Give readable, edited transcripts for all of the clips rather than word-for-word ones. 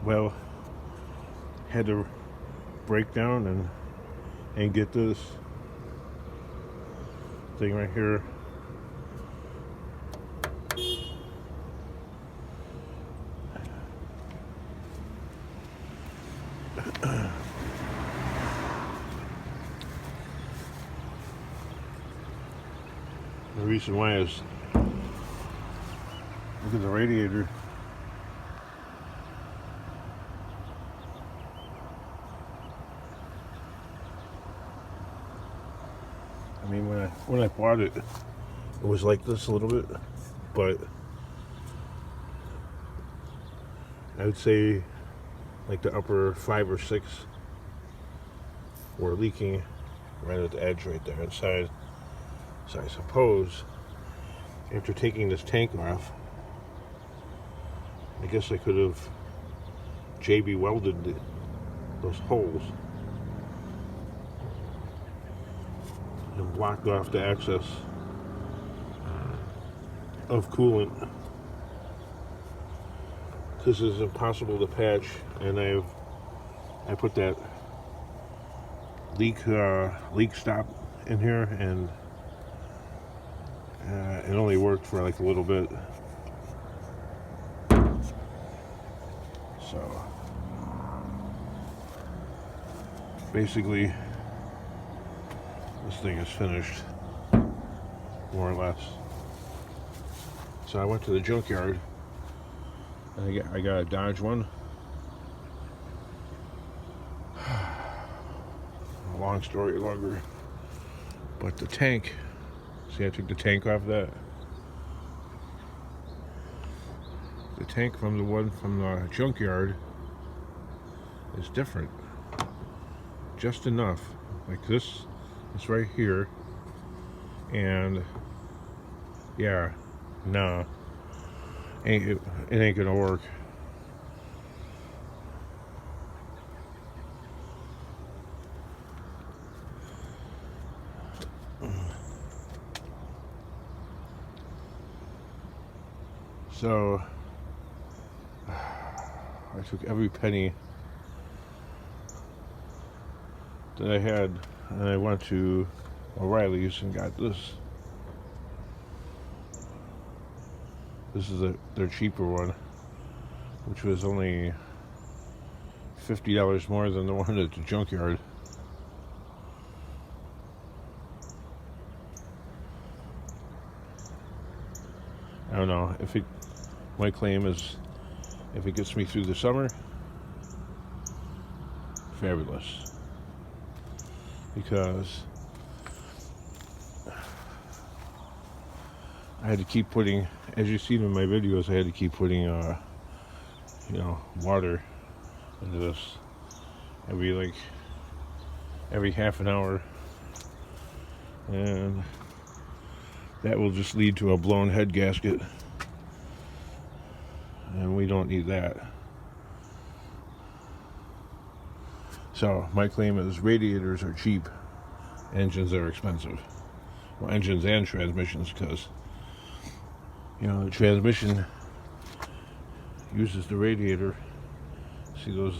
Well, had to break down and get this thing right here. The reason why is, look at the radiator. I mean, when I bought it, it was like this a little bit, but I would say like the upper 5 or 6 were leaking right at the edge right there inside. So I suppose after taking this tank off, I guess I could have JB welded those holes and blocked off the access of coolant. This is impossible to patch, and I put that leak stop in here, and it only worked for like a little bit. So basically, this thing is finished, more or less. So I went to the junkyard, and I got a Dodge one. Long story longer, but the tank. See, I took the tank off that. The tank from the one from the junkyard is different, just enough. Like this, it's right here, and yeah, nah, it ain't gonna work. So I took every penny that I had, and I went to O'Reilly's and got this. This is their cheaper one, which was only $50 more than the one at the junkyard. I don't know if it. My claim is, if it gets me through the summer, fabulous. Because I had to keep putting, as you see in my videos, I had to keep putting, water into this every half an hour, and that will just lead to a blown head gasket. And we don't need that. So my claim is radiators are cheap, engines are expensive. Well, engines and transmissions, because the transmission uses the radiator. See those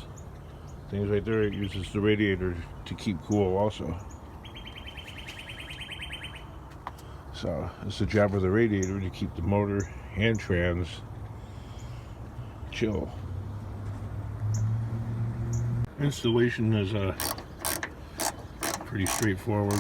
things right there? It uses the radiator to keep cool also. So it's the job of the radiator to keep the motor and trans chill. Installation is pretty straightforward.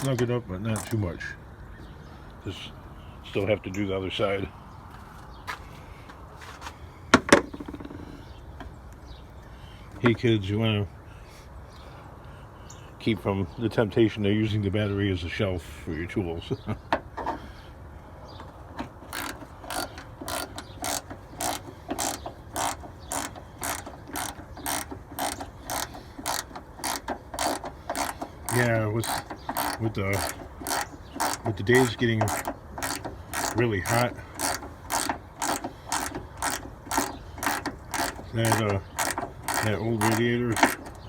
Snug it up, but not too much. Just still have to do the other side. Hey kids, you want to keep from the temptation of using the battery as a shelf for your tools. Yeah, with the days getting really hot, that old radiator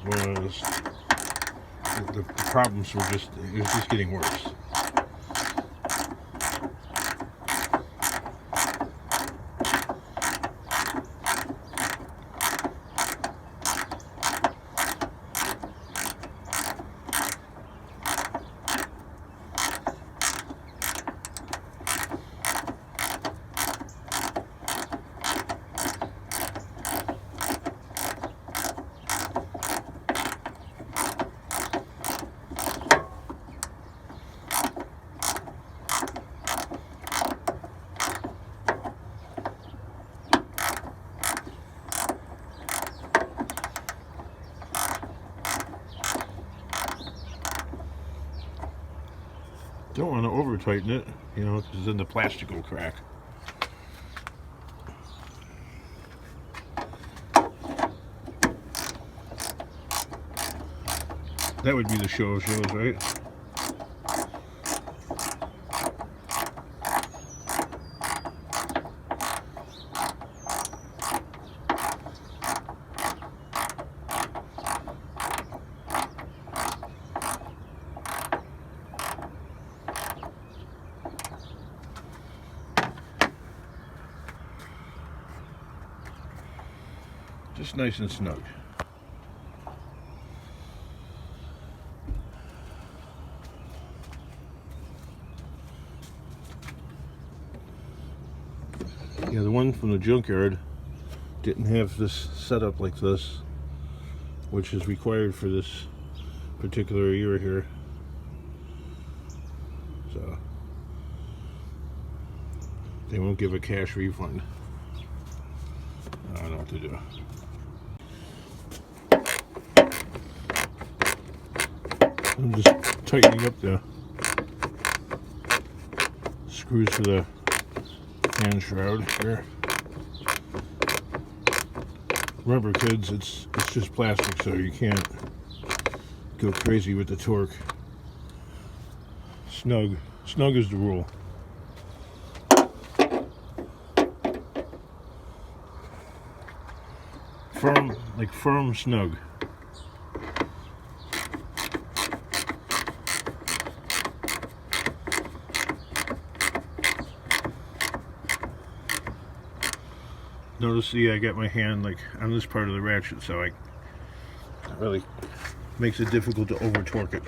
was the problems were just, it was just getting worse. Don't want to over tighten it, you know, because then the plastic will crack. That would be the show of shows, right? Just nice and snug. Yeah, the one from the junkyard didn't have this setup like this, which is required for this particular year here. So they won't give a cash refund. I don't know what to do. I'm just tightening up the screws for the fan shroud here. Remember, kids, it's just plastic, so you can't go crazy with the torque. Snug is the rule. Firm snug. Notice, see, I got my hand like on this part of the ratchet, so it really makes it difficult to over torque it.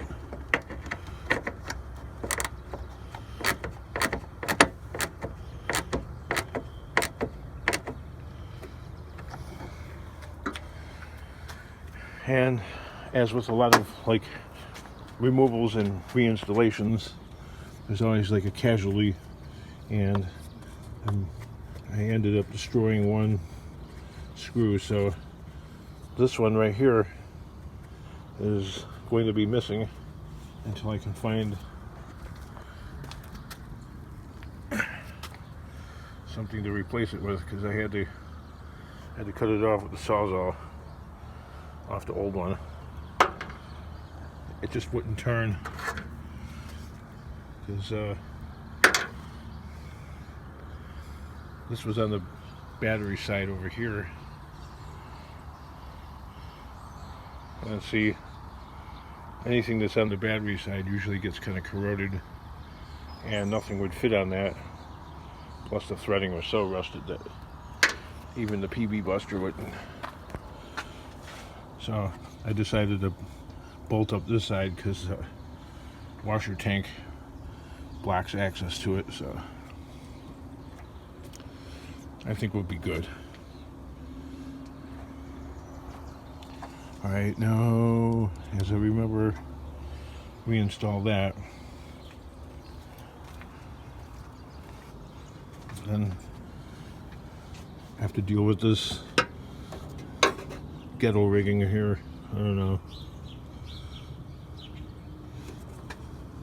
And as with a lot of like removals and reinstallations, there's always like a casualty, and I ended up destroying one screw, so this one right here is going to be missing until I can find something to replace it with, because I had to cut it off with the Sawzall off the old one. It just wouldn't turn because this was on the battery side over here. And see, anything that's on the battery side usually gets kind of corroded, and nothing would fit on that. Plus the threading was so rusted that even the PB Buster wouldn't. So I decided to bolt up this side because the washer tank blocks access to it, so I think we'll be good. Alright, now, as I remember, reinstall that. Then have to deal with this ghetto rigging here. I don't know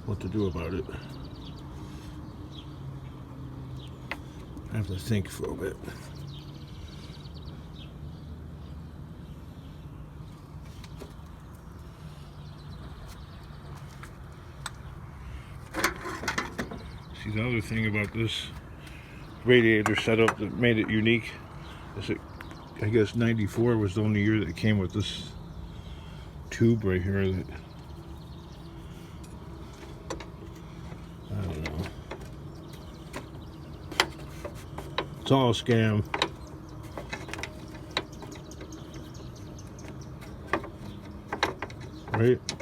what to do about it. I have to think for a bit. See, the other thing about this radiator setup that made it unique is it, I guess 94 was the only year that it came with this tube right here that, I don't know. It's all a scam. Right?